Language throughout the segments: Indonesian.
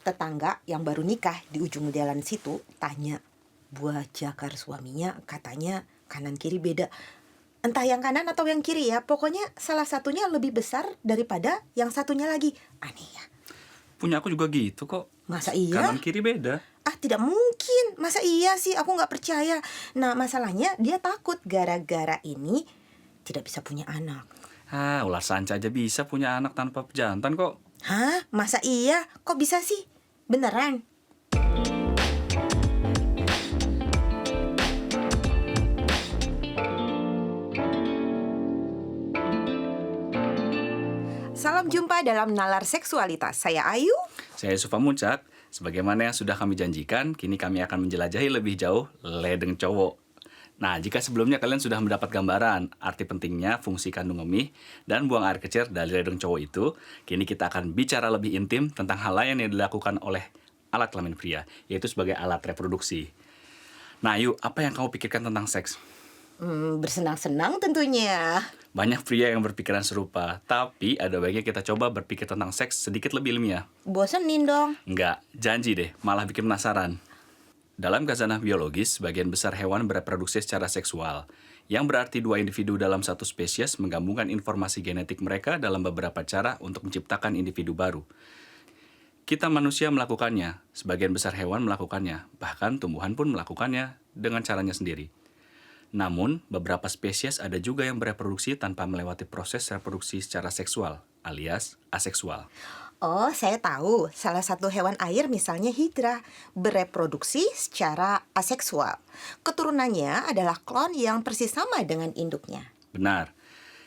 Tetangga yang baru nikah di ujung jalan situ tanya buah jakar suaminya, katanya kanan kiri beda. Entah yang kanan atau yang kiri ya, pokoknya salah satunya lebih besar daripada yang satunya lagi. Aneh ya. Punya aku juga gitu kok. Masa iya? Kanan kiri beda. Ah, tidak mungkin. Masa iya sih? Aku nggak percaya. Nah, masalahnya dia takut gara-gara ini tidak bisa punya anak. Ular sanca aja bisa punya anak tanpa pejantan kok. Hah? Masa iya? Kok bisa sih? Beneran? Salam jumpa dalam Nalar Seksualitas. Saya Ayu. Saya Yusufa Muncak. Sebagaimana yang sudah kami janjikan, kini kami akan menjelajahi lebih jauh ledeng cowok. Nah, jika sebelumnya kalian sudah mendapat gambaran arti pentingnya fungsi kandung kemih dan buang air kecil dari ledeng cowok itu, kini kita akan bicara lebih intim tentang hal lain yang dilakukan oleh alat kelamin pria, yaitu sebagai alat reproduksi. Nah, Yu, apa yang kamu pikirkan tentang seks? Bersenang-senang tentunya. Banyak pria yang berpikiran serupa, tapi ada baiknya kita coba berpikir tentang seks sedikit lebih ilmiah. Bosenin dong. Enggak, janji deh, malah bikin penasaran. Dalam khazanah biologis, sebagian besar hewan bereproduksi secara seksual, yang berarti dua individu dalam satu spesies menggabungkan informasi genetik mereka dalam beberapa cara untuk menciptakan individu baru. Kita manusia melakukannya, sebagian besar hewan melakukannya, bahkan tumbuhan pun melakukannya dengan caranya sendiri. Namun, beberapa spesies ada juga yang bereproduksi tanpa melewati proses reproduksi secara seksual, alias aseksual. Oh, saya tahu. Salah satu hewan air misalnya hidra bereproduksi secara aseksual. Keturunannya adalah klon yang persis sama dengan induknya. Benar.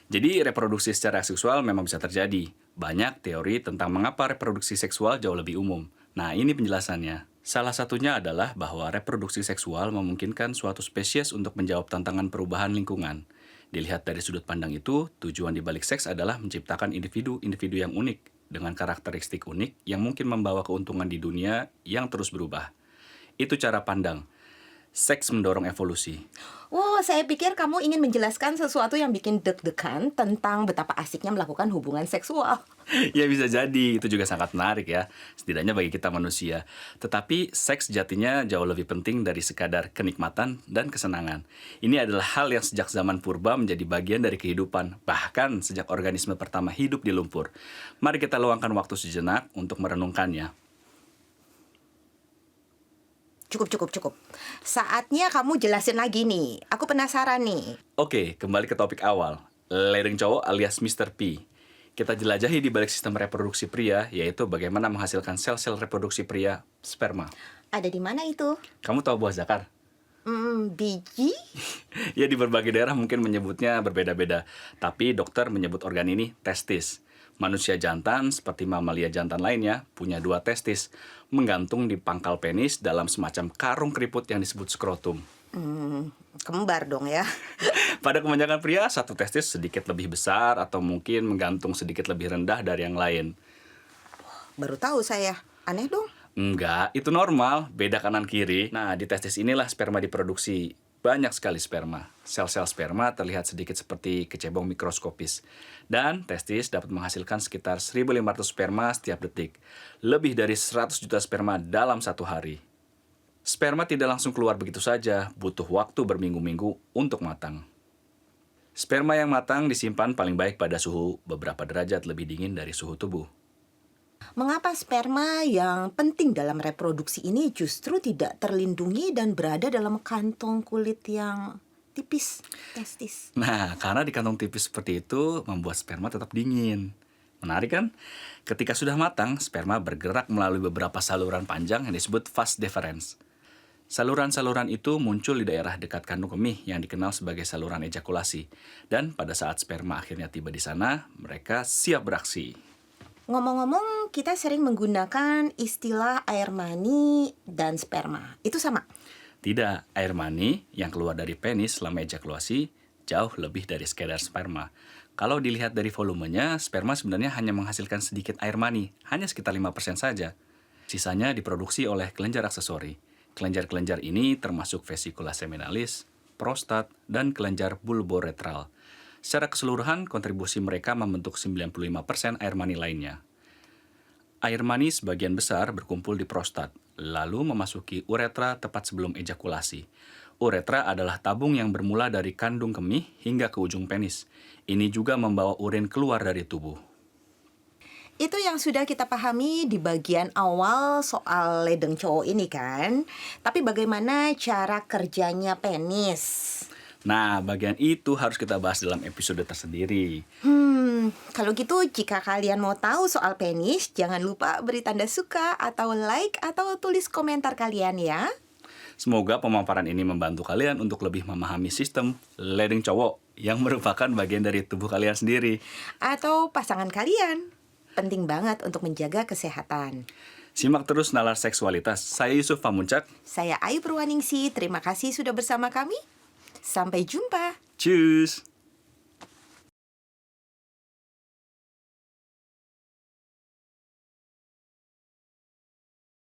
Jadi, reproduksi secara seksual memang bisa terjadi. Banyak teori tentang mengapa reproduksi seksual jauh lebih umum. Nah, ini penjelasannya. Salah satunya adalah bahwa reproduksi seksual memungkinkan suatu spesies untuk menjawab tantangan perubahan lingkungan. Dilihat dari sudut pandang itu, tujuan dibalik seks adalah menciptakan individu-individu yang unik, dengan karakteristik unik yang mungkin membawa keuntungan di dunia yang terus berubah. Itu cara pandang. Seks mendorong evolusi. Wow, saya pikir kamu ingin menjelaskan sesuatu yang bikin deg-degan tentang betapa asiknya melakukan hubungan seksual. Ya bisa jadi, itu juga sangat menarik ya, setidaknya bagi kita manusia. Tetapi seks sejatinya jauh lebih penting dari sekadar kenikmatan dan kesenangan. Ini adalah hal yang sejak zaman purba menjadi bagian dari kehidupan, bahkan sejak organisme pertama hidup di lumpur. Mari kita luangkan waktu sejenak untuk merenungkannya. Cukup. Saatnya kamu jelasin lagi nih. Aku penasaran nih. Oke, kembali ke topik awal. Ledeng cowok alias Mr. P. Kita jelajahi di balik sistem reproduksi pria, yaitu bagaimana menghasilkan sel-sel reproduksi pria, sperma. Ada di mana itu? Kamu tahu buah zakar? Biji? Ya, di berbagai daerah mungkin menyebutnya berbeda-beda. Tapi dokter menyebut organ ini testis. Manusia jantan, seperti mamalia jantan lainnya, punya dua testis, menggantung di pangkal penis dalam semacam karung keriput yang disebut skrotum. Kembar dong ya. Pada kebanyakan pria, satu testis sedikit lebih besar atau mungkin menggantung sedikit lebih rendah dari yang lain. Baru tahu saya. Aneh dong. Enggak, itu normal, beda kanan kiri. Nah, di testis inilah sperma diproduksi. Banyak sekali sperma. Sel-sel sperma terlihat sedikit seperti kecebong mikroskopis. Dan testis dapat menghasilkan sekitar 1.500 sperma setiap detik. Lebih dari 100 juta sperma dalam satu hari. Sperma tidak langsung keluar begitu saja, butuh waktu berminggu-minggu untuk matang. Sperma yang matang disimpan paling baik pada suhu beberapa derajat lebih dingin dari suhu tubuh. Mengapa sperma yang penting dalam reproduksi ini justru tidak terlindungi dan berada dalam kantong kulit yang tipis, testis? Nah, karena di kantong tipis seperti itu membuat sperma tetap dingin. Menarik kan? Ketika sudah matang, sperma bergerak melalui beberapa saluran panjang yang disebut vas deferens. Saluran-saluran itu muncul di daerah dekat kandung kemih yang dikenal sebagai saluran ejakulasi. Dan pada saat sperma akhirnya tiba di sana, mereka siap beraksi. Ngomong-ngomong, kita sering menggunakan istilah air mani dan sperma. Itu sama? Tidak, air mani yang keluar dari penis selama ejakulasi jauh lebih dari sekedar sperma. Kalau dilihat dari volumenya, sperma sebenarnya hanya menghasilkan sedikit air mani, hanya sekitar 5% saja. Sisanya diproduksi oleh kelenjar aksesori. Kelenjar-kelenjar ini termasuk vesicula seminalis, prostat, dan kelenjar bulboretral. Secara keseluruhan, kontribusi mereka membentuk 95% air mani lainnya. Air mani sebagian besar berkumpul di prostat, lalu memasuki uretra tepat sebelum ejakulasi. Uretra adalah tabung yang bermula dari kandung kemih hingga ke ujung penis. Ini juga membawa urin keluar dari tubuh. Itu yang sudah kita pahami di bagian awal soal ledeng cowok ini kan. Tapi bagaimana cara kerjanya penis? Nah, bagian itu harus kita bahas dalam episode tersendiri. Kalau gitu jika kalian mau tahu soal penis, jangan lupa beri tanda suka atau like atau tulis komentar kalian ya. Semoga pemaparan ini membantu kalian untuk lebih memahami sistem ledeng cowok yang merupakan bagian dari tubuh kalian sendiri. Atau pasangan kalian. Penting banget untuk menjaga kesehatan. Simak terus Nalar Seksualitas. Saya Yusuf Pamuncak. Saya Ayu Purwaningsi, terima kasih sudah bersama kami. Sampai jumpa. Tschüss.